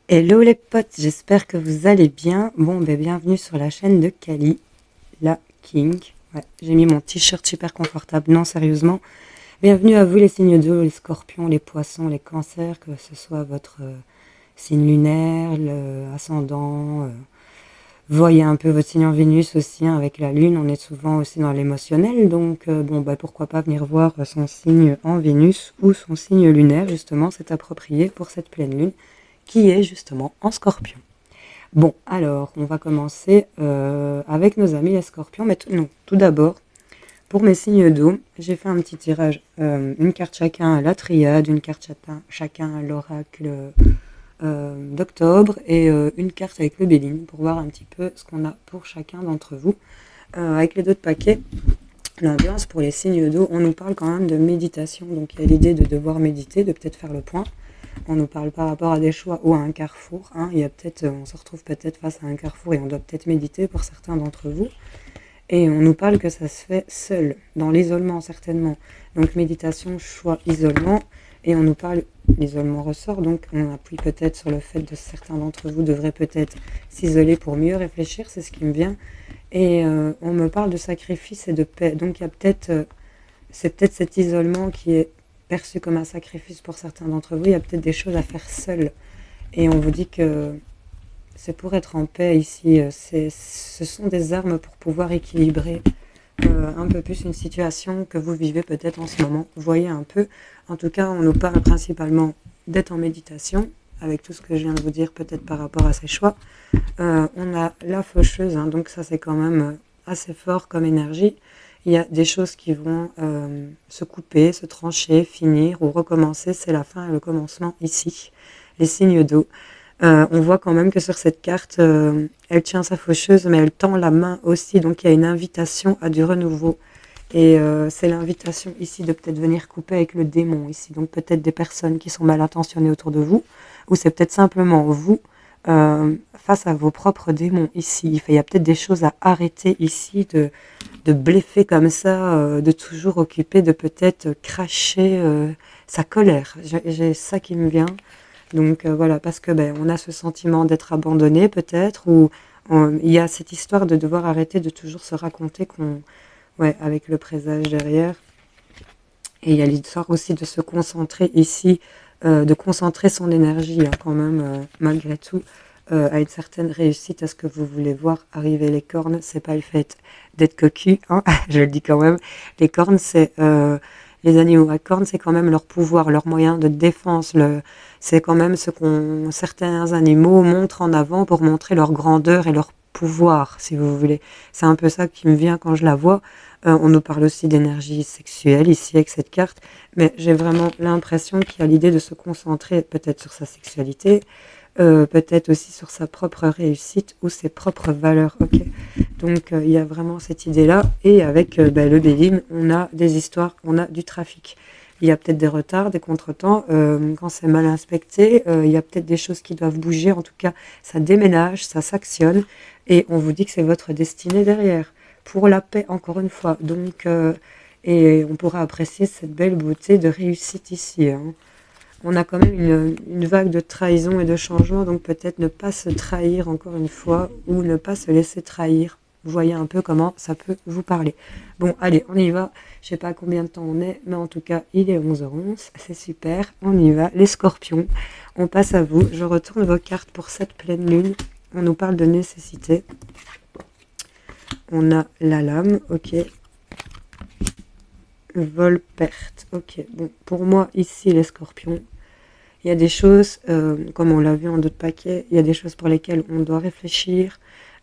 Hello les potes, j'espère que vous allez bien. Bon, ben bienvenue sur la chaîne de Kali, la King. Ouais, j'ai mis mon t-shirt super confortable. Non, sérieusement. Bienvenue à vous les signes d'eau, les scorpions, les poissons, les cancers, que ce soit votre signe lunaire, le ascendant. Voyez un peu votre signe en Vénus aussi, hein, avec la Lune. On est souvent aussi dans l'émotionnel, donc bon, bah, pourquoi pas venir voir son signe en Vénus ou son signe lunaire, justement, c'est approprié pour cette pleine Lune qui est justement en Scorpion. Bon, alors, on va commencer avec nos amis les Scorpions, mais non, tout d'abord, pour mes signes d'eau, j'ai fait un petit tirage, une carte chacun à la triade, une carte chacun à l'oracle d'octobre et une carte avec le Béline pour voir un petit peu ce qu'on a pour chacun d'entre vous. Avec les deux paquets, l'ambiance pour les signes d'eau, on nous parle quand même de méditation, donc il y a l'idée de devoir méditer, de peut-être faire le point. On nous parle par rapport à des choix ou à un carrefour. Hein. Il y a peut-être, on se retrouve peut-être face à un carrefour et on doit peut-être méditer pour certains d'entre vous. Et on nous parle que ça se fait seul, dans l'isolement certainement. Donc méditation, choix, isolement. Et on nous parle, l'isolement ressort, donc on appuie peut-être sur le fait que certains d'entre vous devraient peut-être s'isoler pour mieux réfléchir, c'est ce qui me vient. Et on me parle de sacrifice et de paix. Donc il y a peut-être, c'est peut-être cet isolement qui est perçu comme un sacrifice pour certains d'entre vous. Il y a peut-être des choses à faire seul. Et on vous dit que c'est pour être en paix ici. Ce sont des armes pour pouvoir équilibrer un peu plus une situation que vous vivez peut-être en ce moment. Vous voyez un peu. En tout cas, on nous parle principalement d'être en méditation, avec tout ce que je viens de vous dire peut-être par rapport à ces choix. On a la faucheuse, hein, donc ça c'est quand même assez fort comme énergie. Il y a des choses qui vont se couper, se trancher, finir ou recommencer. C'est la fin et le commencement ici. Les signes d'eau. On voit quand même que sur cette carte, elle tient sa faucheuse, mais elle tend la main aussi. Donc il y a une invitation à du renouveau. Et c'est l'invitation ici de peut-être venir couper avec le démon ici. Donc peut-être des personnes qui sont mal intentionnées autour de vous. Ou c'est peut-être simplement vous face à vos propres démons ici. Il y a peut-être des choses à arrêter ici, de bluffer comme ça, de toujours occuper, de peut-être cracher sa colère. J'ai ça qui me vient. Donc voilà, parce que on a ce sentiment d'être abandonné peut-être, ou il y a cette histoire de devoir arrêter de toujours se raconter qu'on, ouais, avec le présage derrière. Et il y a l'histoire aussi de se concentrer ici, de concentrer son énergie hein, quand même, malgré tout, à une certaine réussite à ce que vous voulez voir arriver. Les cornes, c'est pas le fait d'être cocu, hein, je le dis quand même. Les cornes, c'est les animaux à cornes, c'est quand même leur pouvoir, leur moyen de défense. C'est quand même ce qu'on certains animaux montrent en avant pour montrer leur grandeur et leur pouvoir, si vous voulez. C'est un peu ça qui me vient quand je la vois. On nous parle aussi d'énergie sexuelle ici avec cette carte, mais j'ai vraiment l'impression qu'il y a l'idée de se concentrer peut-être sur sa sexualité, peut-être aussi sur sa propre réussite ou ses propres valeurs. Ok. Donc il y a vraiment cette idée-là. Et avec le Béline, on a des histoires, on a du trafic. Il y a peut-être des retards, des contretemps. Quand c'est mal inspecté, il y a peut-être des choses qui doivent bouger. En tout cas, ça déménage, ça s'actionne. Et on vous dit que c'est votre destinée derrière. Pour la paix, encore une fois. Donc, et on pourra apprécier cette belle beauté de réussite ici. Hein. On a quand même une vague de trahison et de changement, donc peut-être ne pas se trahir encore une fois ou ne pas se laisser trahir. Vous voyez un peu comment ça peut vous parler. Bon, allez, on y va. Je sais pas combien de temps on est, mais en tout cas, il est 11h11. C'est super. On y va. Les scorpions, on passe à vous. Je retourne vos cartes pour cette pleine lune. On nous parle de nécessité. On a la lame, ok. Vol, perte, ok. Bon, pour moi, ici, les scorpions, il y a des choses, comme on l'a vu en d'autres paquets, il y a des choses pour lesquelles on doit réfléchir,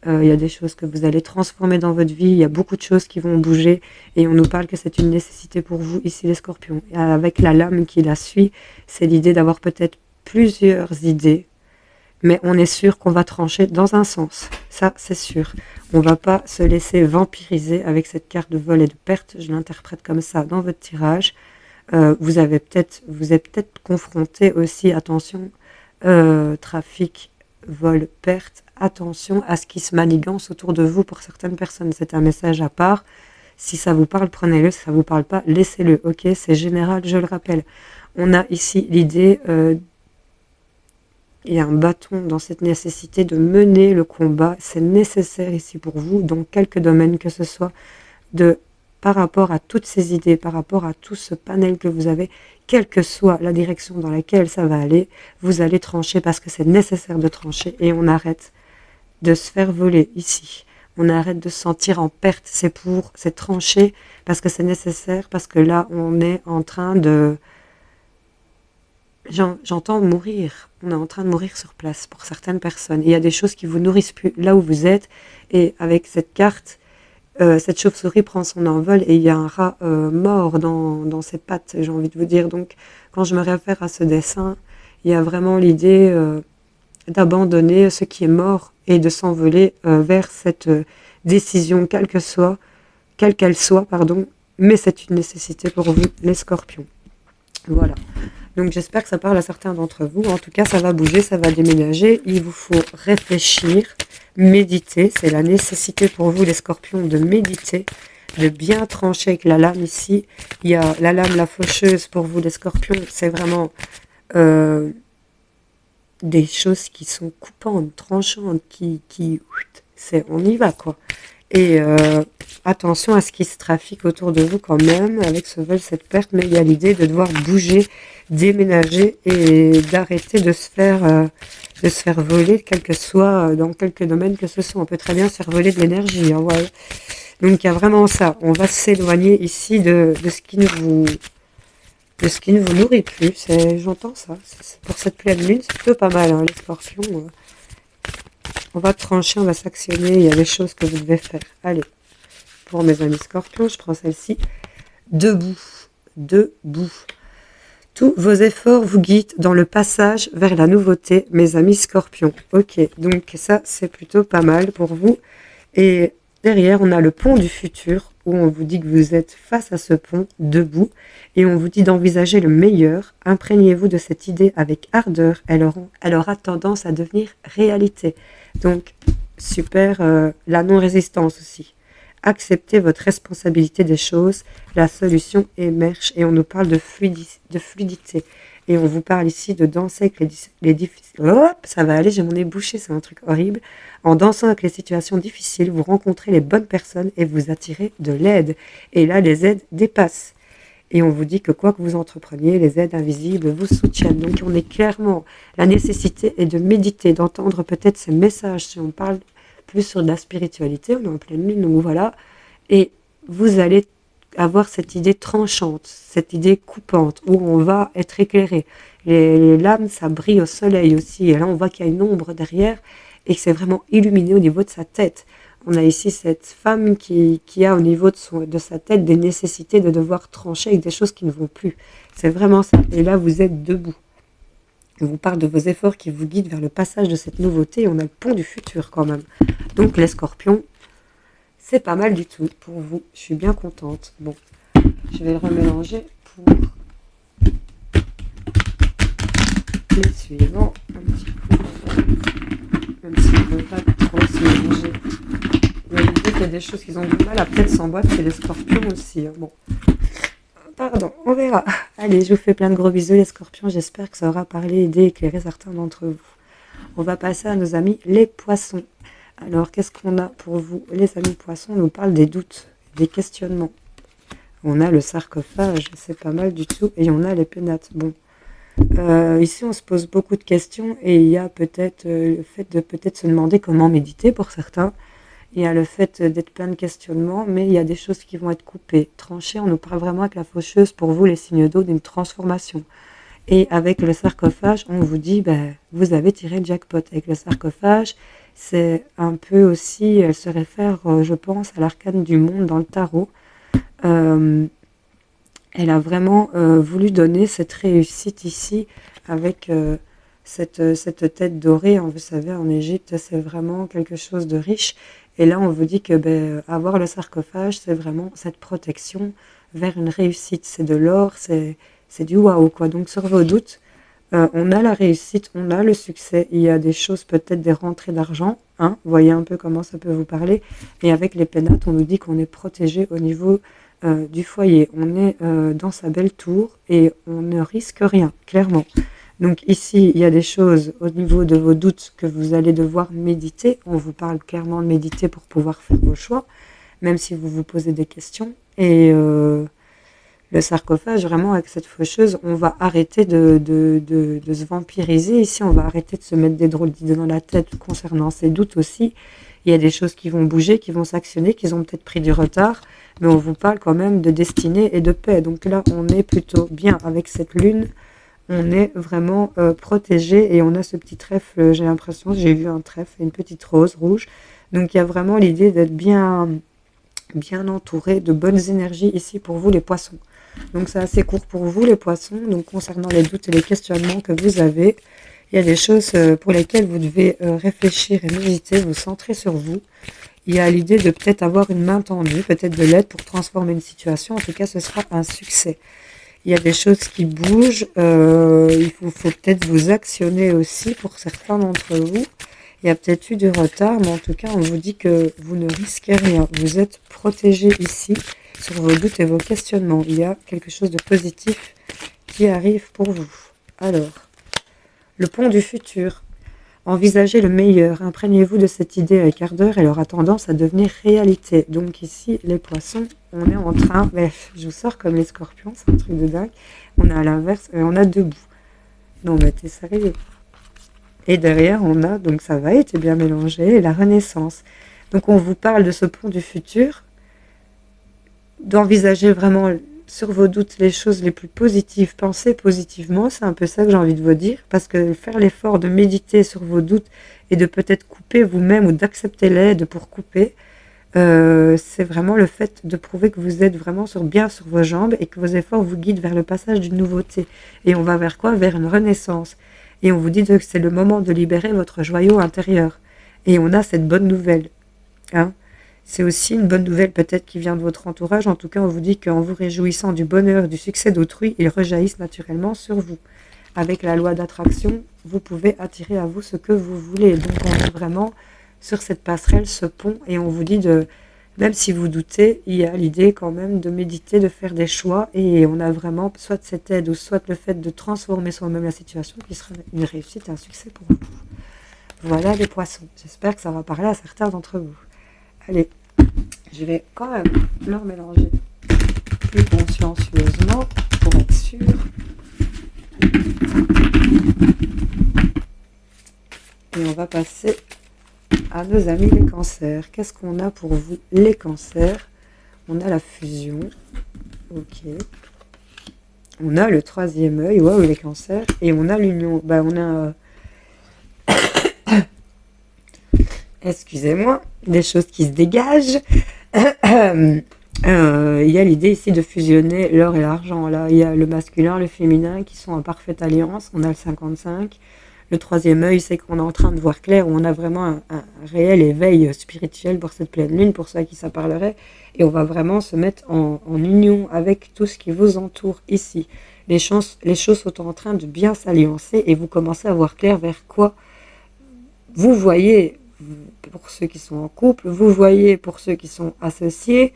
il y a des choses que vous allez transformer dans votre vie, il y a beaucoup de choses qui vont bouger, et on nous parle que c'est une nécessité pour vous, ici les scorpions. Et avec la lame qui la suit, c'est l'idée d'avoir peut-être plusieurs idées, mais on est sûr qu'on va trancher dans un sens. Ça, c'est sûr. On va pas se laisser vampiriser avec cette carte de vol et de perte. Je l'interprète comme ça dans votre tirage. Vous êtes peut-être confronté aussi, attention, trafic, vol, perte. Attention à ce qui se manigance autour de vous pour certaines personnes. C'est un message à part. Si ça vous parle, prenez-le. Si ça vous parle pas, laissez-le. Ok, c'est général, je le rappelle. On a ici l'idée il y a un bâton dans cette nécessité de mener le combat. C'est nécessaire ici pour vous, dans quelques domaines que ce soit, par rapport à toutes ces idées, par rapport à tout ce panel que vous avez, quelle que soit la direction dans laquelle ça va aller, vous allez trancher parce que c'est nécessaire de trancher et on arrête de se faire voler ici. On arrête de se sentir en perte, c'est trancher parce que c'est nécessaire, parce que là on est en train de... J'entends mourir, on est en train de mourir sur place pour certaines personnes. Il y a des choses qui vous nourrissent plus là où vous êtes et avec cette carte, cette chauve-souris prend son envol et il y a un rat mort dans ses pattes, j'ai envie de vous dire. Donc quand je me réfère à ce dessin, il y a vraiment l'idée d'abandonner ce qui est mort et de s'envoler vers cette décision, quelle qu'elle soit, mais c'est une nécessité pour vous, les scorpions. Voilà. Donc j'espère que ça parle à certains d'entre vous. En tout cas, ça va bouger, ça va déménager. Il vous faut réfléchir, méditer. C'est la nécessité pour vous, les scorpions, de méditer, de bien trancher avec la lame ici. Il y a la lame, la faucheuse pour vous, les scorpions. C'est vraiment des choses qui sont coupantes, tranchantes, on y va, quoi. Et attention à ce qui se trafique autour de vous quand même, avec ce vol, cette perte, mais il y a l'idée de devoir bouger, déménager et d'arrêter de se faire voler, quel que soit, dans quelques domaines que ce soit. On peut très bien se faire voler de l'énergie, hein, ouais. Donc il y a vraiment ça. On va s'éloigner ici de ce qui ne vous nourrit plus. J'entends ça. Pour cette pleine lune, c'est plutôt pas mal, hein, les scorpions. On va trancher, on va s'actionner. Il y a des choses que vous devez faire. Allez, pour mes amis scorpions, je prends celle-ci. Debout. Debout. Tous vos efforts vous guident dans le passage vers la nouveauté, mes amis scorpions. Ok, donc ça, c'est plutôt pas mal pour vous. Et derrière, on a le pont du futur, où on vous dit que vous êtes face à ce pont, debout, et on vous dit d'envisager le meilleur. Imprégnez-vous de cette idée avec ardeur, elle aura tendance à devenir réalité. Donc, super, la non-résistance aussi. Acceptez votre responsabilité des choses, la solution émerge et on nous parle de fluidité. Et on vous parle ici de danser avec les difficiles. Hop, ça va aller, j'ai mon nez bouché, c'est un truc horrible. En dansant avec les situations difficiles, vous rencontrez les bonnes personnes et vous attirez de l'aide. Et là, les aides dépassent. Et on vous dit que quoi que vous entrepreniez, les aides invisibles vous soutiennent. Donc on est clairement, la nécessité est de méditer, d'entendre peut-être ces messages. Si on parle plus sur de la spiritualité, on est en pleine lune, donc voilà. Et vous allez avoir cette idée tranchante, cette idée coupante, où on va être éclairé. Les lames, ça brille au soleil aussi. Et là, on voit qu'il y a une ombre derrière et que c'est vraiment illuminé au niveau de sa tête. On a ici cette femme qui a au niveau de sa tête des nécessités de devoir trancher avec des choses qui ne vont plus. C'est vraiment ça. Et là, vous êtes debout. On vous parle de vos efforts qui vous guident vers le passage de cette nouveauté. Et on a le pont du futur quand même. Donc les scorpions, c'est pas mal du tout pour vous. Je suis bien contente. Bon, je vais le remélanger pour les suivants. Un petit coup. Même s'il ne veut pas trop se mélanger. Il y a l'idée qu'il y a des choses qu'ils ont du mal à peut-être s'emboîter, c'est les scorpions aussi. Hein. Bon, pardon, on verra. Allez, je vous fais plein de gros bisous les scorpions. J'espère que ça aura parlé, aidé, éclairé certains d'entre vous. On va passer à nos amis les poissons. Alors, qu'est-ce qu'on a pour vous? Les amis poissons, on nous parle des doutes, des questionnements. On a le sarcophage, c'est pas mal du tout. Et on a les pénates. Bon, ici, on se pose beaucoup de questions. Et il y a peut-être le fait de peut-être se demander comment méditer pour certains. Il y a le fait d'être plein de questionnements. Mais il y a des choses qui vont être coupées, tranchées. On nous parle vraiment avec la faucheuse, pour vous, les signes d'eau, d'une transformation. Et avec le sarcophage, on vous dit, vous avez tiré le jackpot. Avec le sarcophage, c'est un peu aussi, elle se réfère, je pense, à l'arcane du monde dans le tarot. Elle a vraiment voulu donner cette réussite ici avec cette tête dorée. Vous savez, en Égypte, c'est vraiment quelque chose de riche. Et là, on vous dit que avoir le sarcophage, c'est vraiment cette protection vers une réussite. C'est de l'or, c'est du waouh, quoi. Donc, sur vos doutes, on a la réussite, on a le succès. Il y a des choses, peut-être des rentrées d'argent. Hein, voyez un peu comment ça peut vous parler. Et avec les pénates, on nous dit qu'on est protégé au niveau du foyer. On est dans sa belle tour et on ne risque rien, clairement. Donc ici, il y a des choses au niveau de vos doutes que vous allez devoir méditer. On vous parle clairement de méditer pour pouvoir faire vos choix, même si vous vous posez des questions. Et le sarcophage, vraiment, avec cette faucheuse, on va arrêter de se vampiriser. Ici, on va arrêter de se mettre des drôles d'idées dans la tête concernant ces doutes aussi. Il y a des choses qui vont bouger, qui vont s'actionner, qui ont peut-être pris du retard, mais on vous parle quand même de destinée et de paix. Donc là, on est plutôt bien avec cette lune. On est vraiment protégé et on a ce petit trèfle, j'ai l'impression, j'ai vu un trèfle, une petite rose rouge. Donc il y a vraiment l'idée d'être bien entouré de bonnes énergies ici pour vous les poissons. Donc c'est assez court pour vous les poissons. Donc concernant les doutes et les questionnements que vous avez, il y a des choses pour lesquelles vous devez réfléchir et méditer, vous centrer sur vous. Il y a l'idée de peut-être avoir une main tendue, peut-être de l'aide pour transformer une situation. En tout cas, ce sera un succès. Il y a des choses qui bougent. Il faut peut-être vous actionner aussi pour certains d'entre vous. Il y a peut-être eu du retard, mais en tout cas, on vous dit que vous ne risquez rien. Vous êtes protégé ici sur vos doutes et vos questionnements. Il y a quelque chose de positif qui arrive pour vous. Alors, le pont du futur. Envisagez le meilleur. Imprégnez-vous de cette idée avec ardeur. Elle aura tendance à devenir réalité. Donc ici, les poissons, on est en train... Bref, je vous sors comme les scorpions, c'est un truc de dingue. On a à l'inverse, on a debout. Non, mais t'es sérieux. Et derrière, on a, donc ça va, était bien mélangé, la renaissance. Donc on vous parle de ce pont du futur, d'envisager vraiment sur vos doutes les choses les plus positives, pensez positivement, c'est un peu ça que j'ai envie de vous dire, parce que faire l'effort de méditer sur vos doutes et de peut-être couper vous-même ou d'accepter l'aide pour couper, c'est vraiment le fait de prouver que vous êtes vraiment bien sur vos jambes et que vos efforts vous guident vers le passage d'une nouveauté. Et on va vers quoi? Vers une renaissance. Et on vous dit que c'est le moment de libérer votre joyau intérieur. Et on a cette bonne nouvelle. Hein? C'est aussi une bonne nouvelle peut-être qui vient de votre entourage. En tout cas, on vous dit qu'en vous réjouissant du bonheur, du succès d'autrui, ils rejaillissent naturellement sur vous. Avec la loi d'attraction, vous pouvez attirer à vous ce que vous voulez. Donc on est vraiment sur cette passerelle, ce pont, et on vous dit de... Même si vous doutez, il y a l'idée quand même de méditer, de faire des choix, et on a vraiment soit cette aide, ou soit le fait de transformer soi-même la situation, qui sera une réussite, un succès pour vous. Voilà les poissons. J'espère que ça va parler à certains d'entre vous. Allez, je vais quand même leur mélanger plus consciencieusement, pour être sûr. Et on va passer à nos amis les cancers. Qu'est-ce qu'on a pour vous les cancers? On a la fusion. Ok. On a le troisième œil. Waouh, les cancers. Et on a l'union. Bah, on a... excusez-moi. Des choses qui se dégagent. Il y a l'idée ici de fusionner l'or et l'argent. Là, il y a le masculin, le féminin qui sont en parfaite alliance. On a le 55. Le troisième œil, c'est qu'on est en train de voir clair, où on a vraiment un réel éveil spirituel pour cette pleine lune, pour ça qui ça parlerait. Et on va vraiment se mettre en union avec tout ce qui vous entoure ici. Les choses sont en train de bien s'alliancer et vous commencez à voir clair vers quoi vous voyez, pour ceux qui sont en couple, vous voyez pour ceux qui sont associés.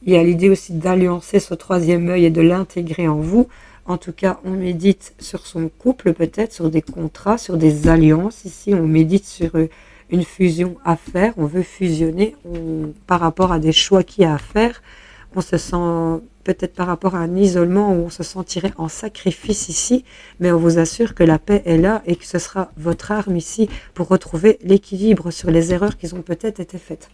Il y a l'idée aussi d'alliancer ce troisième œil et de l'intégrer en vous. En tout cas, on médite sur son couple, peut-être sur des contrats, sur des alliances. Ici, on médite sur une fusion à faire. On veut fusionner par rapport à des choix qu'il y a à faire. On se sent peut-être par rapport à un isolement où on se sentirait en sacrifice ici. Mais on vous assure que la paix est là et que ce sera votre arme ici pour retrouver l'équilibre sur les erreurs qui ont peut-être été faites.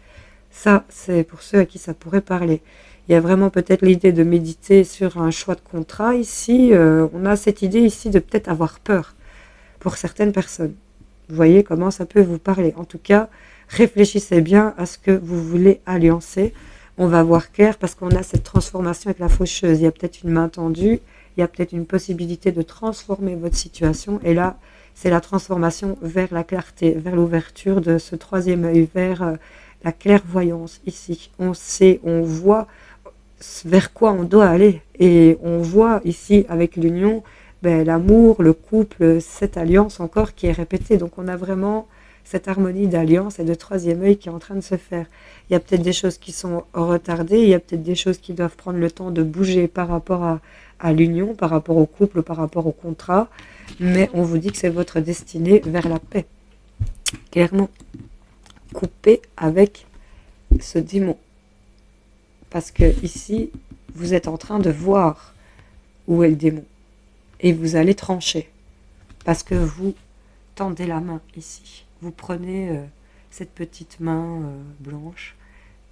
Ça, c'est pour ceux à qui ça pourrait parler. Il y a vraiment peut-être l'idée de méditer sur un choix de contrat ici. On a cette idée ici de peut-être avoir peur pour certaines personnes. Vous voyez comment ça peut vous parler. En tout cas, réfléchissez bien à ce que vous voulez alliancer. On va voir clair parce qu'on a cette transformation avec la faucheuse. Il y a peut-être une main tendue, il y a peut-être une possibilité de transformer votre situation. Et là, c'est la transformation vers la clarté, vers l'ouverture de ce troisième œil, vers la clairvoyance ici. On sait, on voit vers quoi on doit aller. Et on voit ici avec l'union, l'amour, le couple, cette alliance encore qui est répétée. Donc on a vraiment cette harmonie d'alliance et de troisième œil qui est en train de se faire. Il y a peut-être des choses qui sont retardées, il y a peut-être des choses qui doivent prendre le temps de bouger par rapport à l'union, par rapport au couple, par rapport au contrat, mais on vous dit que c'est votre destinée vers la paix. Clairement, coupez avec ce démon. Parce que ici, vous êtes en train de voir où est le démon. Et vous allez trancher. Parce que vous tendez la main ici. Vous prenez cette petite main blanche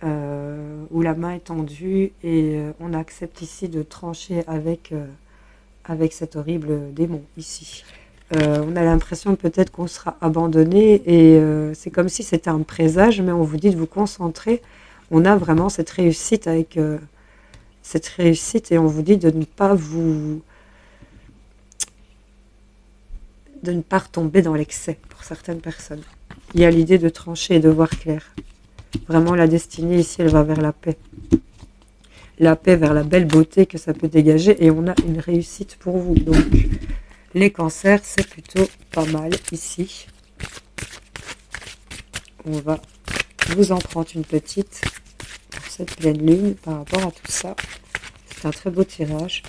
où la main est tendue et on accepte ici de trancher avec cet horrible démon ici. On a l'impression peut-être qu'on sera abandonné et c'est comme si c'était un présage, mais on vous dit de vous concentrer. On a vraiment cette réussite avec cette réussite et on vous dit de ne pas retomber dans l'excès pour certaines personnes. Il y a l'idée de trancher et de voir clair. Vraiment la destinée ici, elle va vers la paix. La paix vers la belle beauté que ça peut dégager et on a une réussite pour vous. Donc les cancers, c'est plutôt pas mal ici. On va vous en prendre une petite pour cette pleine lune par rapport à tout ça. C'est un très beau tirage.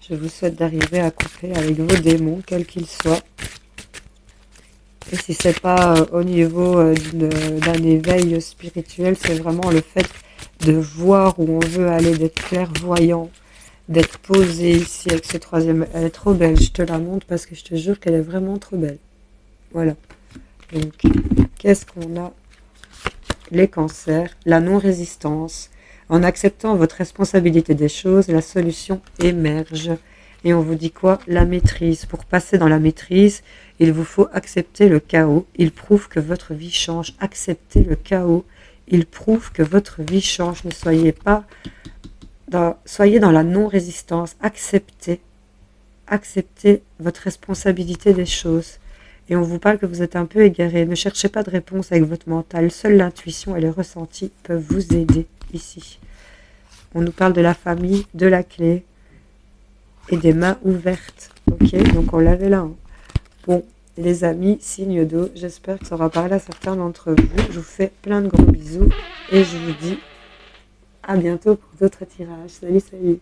Je vous souhaite d'arriver à couper avec vos démons, quels qu'ils soient. Et si c'est pas au niveau d'un éveil spirituel, c'est vraiment le fait de voir où on veut aller, d'être clairvoyant, d'être posé ici avec ce troisième. Elle est trop belle, je te la montre parce que je te jure qu'elle est vraiment trop belle. Voilà. Donc, qu'est-ce qu'on a? Les cancers, la non-résistance. En acceptant votre responsabilité des choses, la solution émerge. Et on vous dit quoi? La maîtrise. Pour passer dans la maîtrise, il vous faut accepter le chaos. Il prouve que votre vie change. Acceptez le chaos. Il prouve que votre vie change. Ne soyez pas soyez dans la non-résistance. Acceptez votre responsabilité des choses. Et on vous parle que vous êtes un peu égaré. Ne cherchez pas de réponse avec votre mental. Seule l'intuition et le ressenti peuvent vous aider ici. On nous parle de la famille, de la clé et des mains ouvertes. Ok, donc on l'avait là. Hein. Bon, les amis, signe d'eau. J'espère que ça aura parlé à certains d'entre vous. Je vous fais plein de gros bisous et je vous dis à bientôt pour d'autres tirages. Salut, salut.